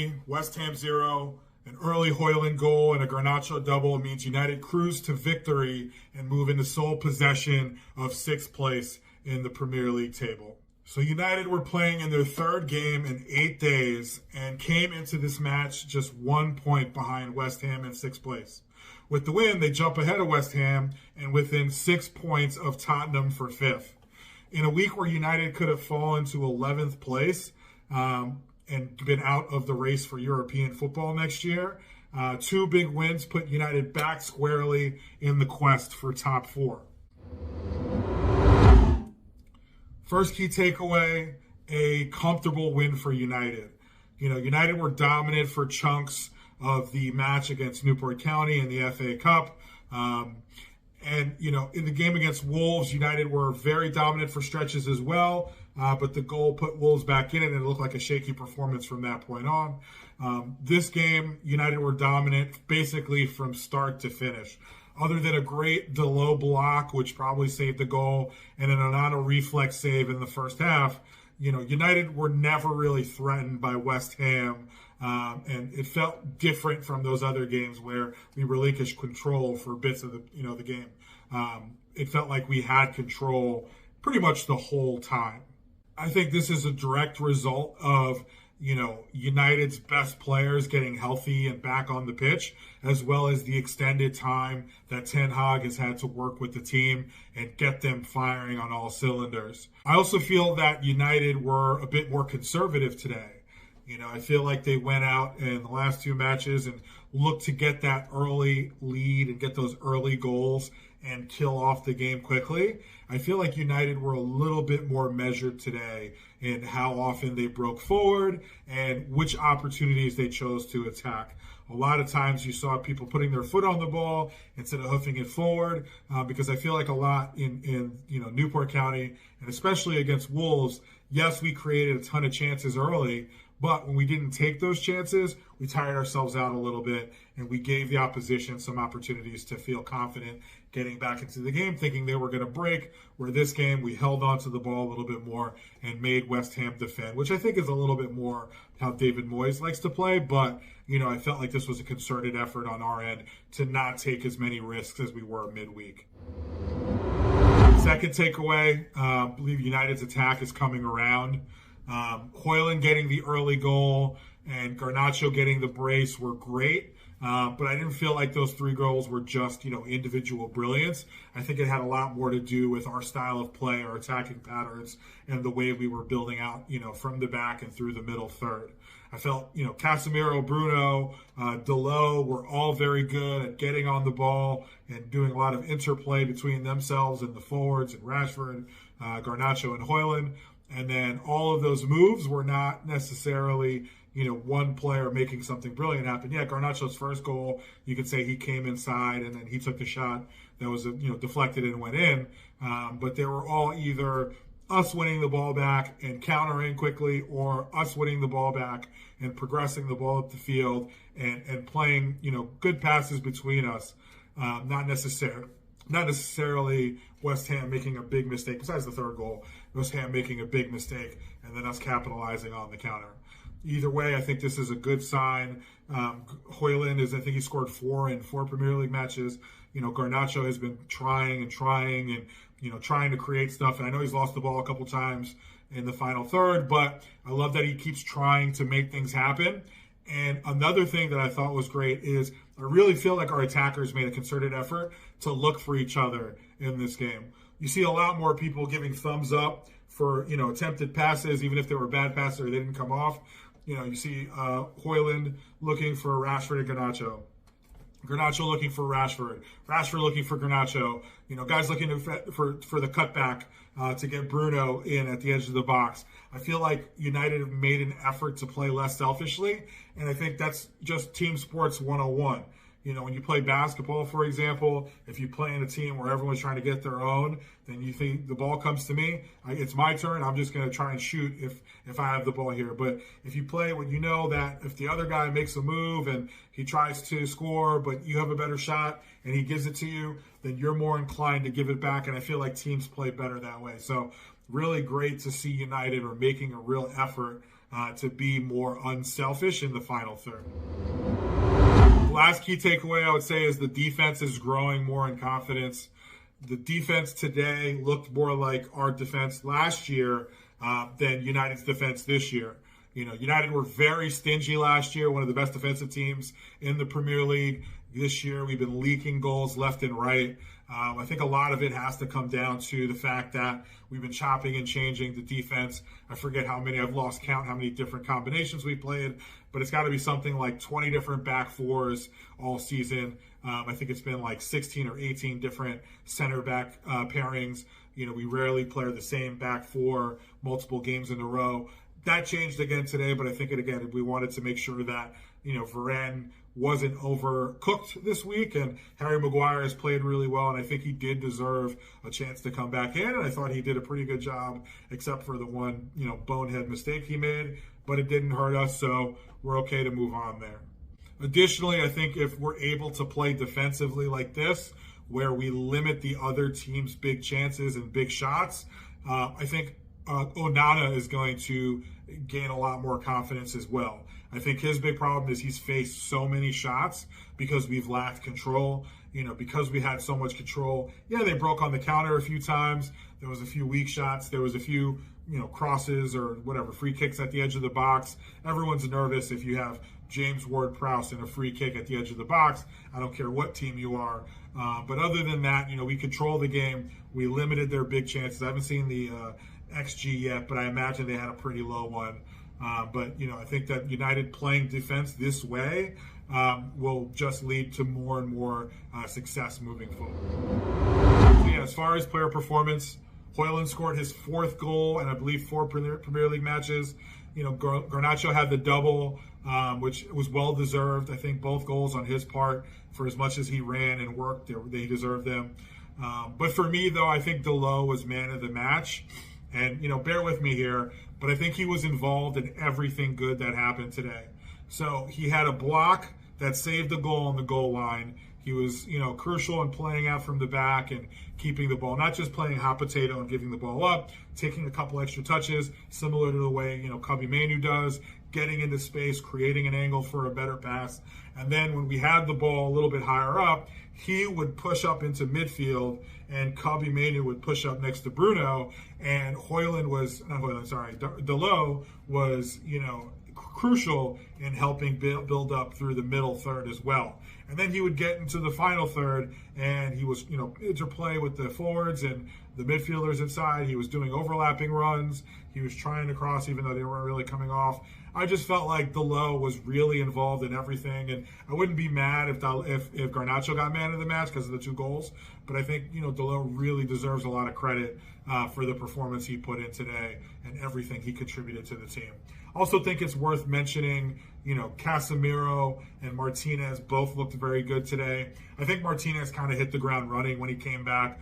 3, West Ham 0. An early Hojlund goal and a Garnacho double means United cruise to victory and move into sole possession of 6th place in the Premier League table. So United were playing in their 3rd game in 8 days and came into this match just 1 point behind West Ham in 6th place. With the win, they jump ahead of West Ham and within 6 points of Tottenham for 5th. In a week where United could have fallen to 11th place, and been out of the race for European football next year. 2 big wins put United back squarely in the quest for top 4. First key takeaway, a comfortable win for United. United were dominant for chunks of the match against Newport County in the FA Cup. In the game against Wolves, United were very dominant for stretches as well. But the goal put Wolves back in it, and it looked like a shaky performance from that point on. This game, United were dominant basically from start to finish. Other than a great Dalot block, which probably saved the goal, and an Onana reflex save in the first half, United were never really threatened by West Ham. And it felt different from those other games where we relinquished control for bits of the game. It felt like we had control pretty much the whole time. I think this is a direct result of, United's best players getting healthy and back on the pitch, as well as the extended time that Ten Hag has had to work with the team and get them firing on all cylinders. I also feel that United were a bit more conservative today. I feel like they went out in the last 2 matches and looked to get that early lead and get those early goals and kill off the game quickly. I feel like United were a little bit more measured today in how often they broke forward and which opportunities they chose to attack. A lot of times you saw people putting their foot on the ball instead of hoofing it forward, because I feel like a lot in Newport County, and especially against Wolves, yes, we created a ton of chances early, but when we didn't take those chances, we tired ourselves out a little bit, and we gave the opposition some opportunities to feel confident getting back into the game, thinking they were going to break, where this game we held on to the ball a little bit more and made West Ham defend, which I think is a little bit more how David Moyes likes to play. But, I felt like this was a concerted effort on our end to not take as many risks as we were midweek. Second takeaway, I believe United's attack is coming around. Hojlund getting the early goal and Garnacho getting the brace were great. But I didn't feel like those 3 goals were just, individual brilliance. I think it had a lot more to do with our style of play, our attacking patterns, and the way we were building out, from the back and through the middle third. I felt, Casemiro, Bruno, Dalot were all very good at getting on the ball and doing a lot of interplay between themselves and the forwards and Rashford, Garnacho, and Hojlund. And then all of those moves were not necessarily, one player making something brilliant happen. Yeah, Garnacho's first goal, you could say he came inside and then he took the shot that was, deflected and went in. But they were all either us winning the ball back and countering quickly, or us winning the ball back and progressing the ball up the field and playing, good passes between us. Not necessarily West Ham making a big mistake, besides the 3rd goal, West Ham making a big mistake and then us capitalizing on the counter. Either way, I think this is a good sign. Hojlund I think he scored 4 in 4 Premier League matches. Garnacho has been trying and trying to create stuff. And I know he's lost the ball a couple times in the final third, but I love that he keeps trying to make things happen. And another thing that I thought was great is I really feel like our attackers made a concerted effort to look for each other in this game. You see a lot more people giving thumbs up for, attempted passes, even if they were bad passes or they didn't come off. You see Hojlund looking for Rashford and Garnacho. Garnacho looking for Rashford. Rashford looking for Garnacho. Guys looking for the cutback to get Bruno in at the edge of the box. I feel like United have made an effort to play less selfishly, and I think that's just team sports 101. When you play basketball, for example, if you play in a team where everyone's trying to get their own, then you think the ball comes to me, it's my turn, I'm just going to try and shoot if I have the ball here. But if you play when you know that if the other guy makes a move and he tries to score, but you have a better shot and he gives it to you, then you're more inclined to give it back. And I feel like teams play better that way. So really great to see United are making a real effort to be more unselfish in the final third. The last key takeaway I would say is the defense is growing more in confidence. The defense today looked more like our defense last year than United's defense this year. United were very stingy last year, one of the best defensive teams in the Premier League. This year, we've been leaking goals left and right. I think a lot of it has to come down to the fact that we've been chopping and changing the defense. I forget how many, I've lost count how many different combinations we played, but it's got to be something like 20 different back fours all season. I think it's been like 16 or 18 different center back pairings. We rarely play the same back four multiple games in a row. That changed again today, but I think we wanted to make sure that, Varane wasn't overcooked this week, and Harry Maguire has played really well, and I think he did deserve a chance to come back in, and I thought he did a pretty good job, except for the one, bonehead mistake he made, but it didn't hurt us, so we're okay to move on there. Additionally, I think if we're able to play defensively like this, where we limit the other team's big chances and big shots, I think Onana is going to gain a lot more confidence as well. I think his big problem is he's faced so many shots because we've lacked control, because we had so much control. Yeah, they broke on the counter a few times. There was a few weak shots. There was a few, crosses or whatever, free kicks at the edge of the box. Everyone's nervous if you have James Ward-Prowse in a free kick at the edge of the box. I don't care what team you are. But other than that, we control the game. We limited their big chances. I haven't seen the XG yet, but I imagine they had a pretty low one. But I think that United playing defense this way will just lead to more and more success moving forward. So as far as player performance, Hojlund scored his 4th goal and I believe 4 Premier League matches. Garnacho had the double, which was well deserved. I think both goals on his part, for as much as he ran and worked, they deserved them. But for me, though, I think Dalot was man of the match. And, bear with me here, but I think he was involved in everything good that happened today. So he had a block that saved the goal on the goal line. He was, crucial in playing out from the back and keeping the ball, not just playing hot potato and giving the ball up, taking a couple extra touches, similar to the way, Kobbie Mainoo does, getting into space, creating an angle for a better pass. And then when we had the ball a little bit higher up, he would push up into midfield and Kobbie Mainoo would push up next to Bruno, and Dalot was, crucial in helping build up through the middle third as well. And then he would get into the final third, and he was, interplay with the forwards and the midfielders inside. He was doing overlapping runs. He was trying to cross, even though they weren't really coming off. I just felt like Dalot was really involved in everything, and I wouldn't be mad if Garnacho got man of the match because of the 2 goals. But I think Dalot really deserves a lot of credit for the performance he put in today and everything he contributed to the team. Also think it's worth mentioning, Casemiro and Martinez both looked very good today. I think Martinez kind of hit the ground running when he came back.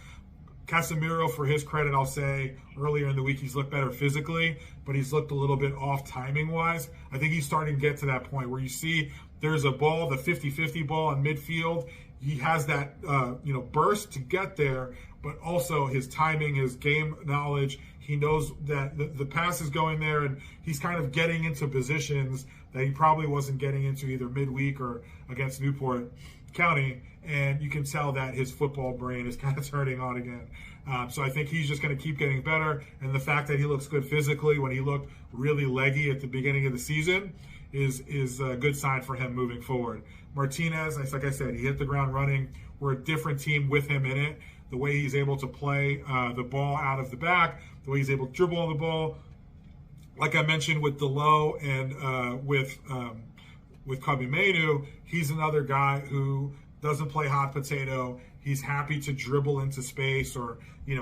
Casemiro, for his credit, I'll say earlier in the week he's looked better physically, but he's looked a little bit off timing-wise. I think he's starting to get to that point where you see there's a ball, the 50-50 ball in midfield. He has that, burst to get there, but also his timing, his game knowledge. He knows that the pass is going there, and he's kind of getting into positions that he probably wasn't getting into either midweek or against Newport County. And you can tell that his football brain is kind of turning on again. So I think he's just going to keep getting better. And the fact that he looks good physically when he looked really leggy at the beginning of the season is a good sign for him moving forward. Martinez, like I said, he hit the ground running. We're a different team with him in it. The way he's able to play the ball out of the back, the way he's able to dribble on the ball. Like I mentioned with Dalot and with Kobbie Mainoo, he's another guy who doesn't play hot potato. He's happy to dribble into space or,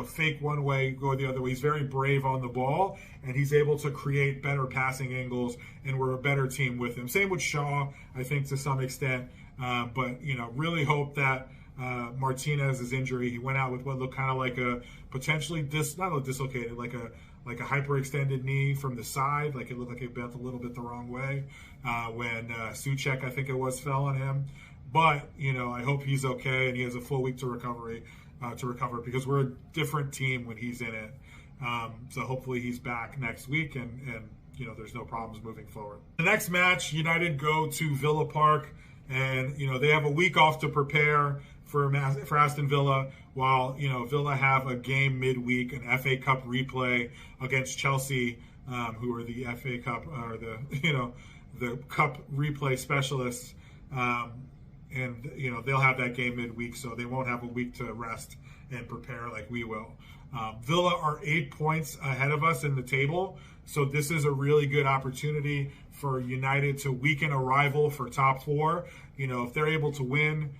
fake one way, go the other way. He's very brave on the ball, and he's able to create better passing angles, and we're a better team with him. Same with Shaw, I think, to some extent. But, really hope that Martinez's injury, he went out with what looked kind of like a potentially dislocated, like a hyperextended knee from the side. Like it looked like it bent a little bit the wrong way when Souček, I think it was, fell on him. But, I hope he's okay and he has a full week to recover because we're a different team when he's in it. So hopefully he's back next week and there's no problems moving forward. The next match, United go to Villa Park, and they have a week off to prepare for Aston Villa, while Villa have a game midweek, an FA Cup replay against Chelsea, who are the FA Cup or the Cup replay specialists, and they'll have that game midweek, so they won't have a week to rest and prepare like we will. Villa are 8 points ahead of us in the table, so this is a really good opportunity for United to weaken a rival for top four. If they're able to win,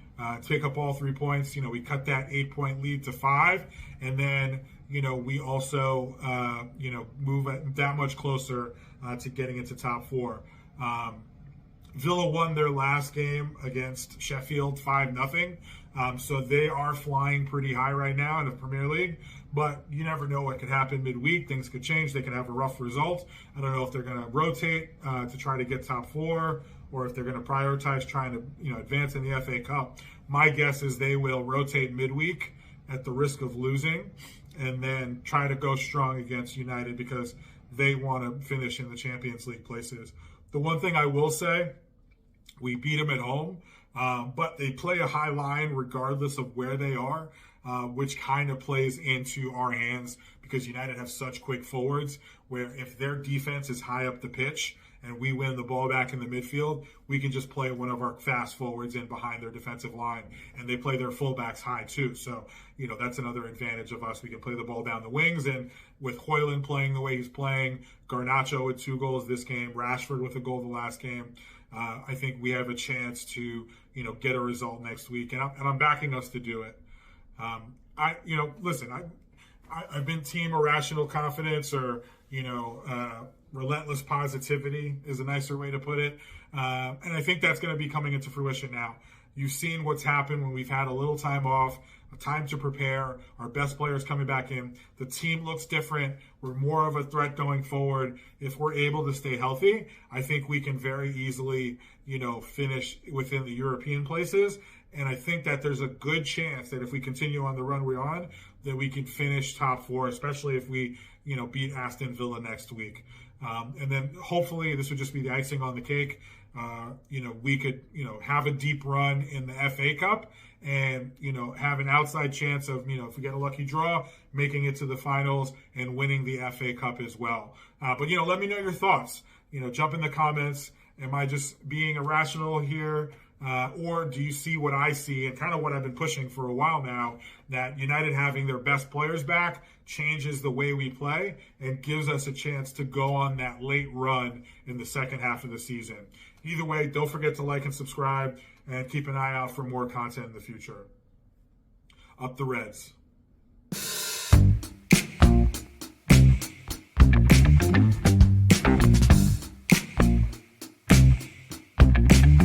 pick up all 3 points, we cut that 8-point lead to 5, and then we also move that much closer to getting into top four. Villa won their last game against Sheffield 5-0. So they are flying pretty high right now in the Premier League, but you never know what could happen midweek. Things could change. They could have a rough result. I don't know if they're going to rotate to try to get top four, or if they're going to prioritize trying to advance in the FA Cup. My guess is they will rotate midweek at the risk of losing, and then try to go strong against United because they want to finish in the Champions League places. The one thing I will say, we beat them at home, but they play a high line regardless of where they are, which kind of plays into our hands because United have such quick forwards where if their defense is high up the pitch and we win the ball back in the midfield, we can just play one of our fast forwards in behind their defensive line, and they play their fullbacks high too. So, that's another advantage of us. We can play the ball down the wings, and with Hojlund playing the way he's playing, Garnacho with 2 goals this game, Rashford with a goal the last game, I think we have a chance to, get a result next week, and I'm backing us to do it. Listen, I've been team irrational confidence, or relentless positivity is a nicer way to put it, and I think that's going to be coming into fruition now. You've seen what's happened when we've had a little time off, a time to prepare, our best players coming back in. The team looks different. We're more of a threat going forward. If we're able to stay healthy, I think we can very easily, finish within the European places. And I think that there's a good chance that if we continue on the run we're on, that we can finish top four, especially if we, beat Aston Villa next week. And then hopefully this would just be the icing on the cake. We could, have a deep run in the FA Cup and, have an outside chance of, if we get a lucky draw, making it to the finals and winning the FA Cup as well. But let me know your thoughts. Jump in the comments. Am I just being irrational here? Or do you see what I see and kind of what I've been pushing for a while now, that United having their best players back changes the way we play and gives us a chance to go on that late run in the second half of the season? Either way, don't forget to like and subscribe and keep an eye out for more content in the future. Up the Reds.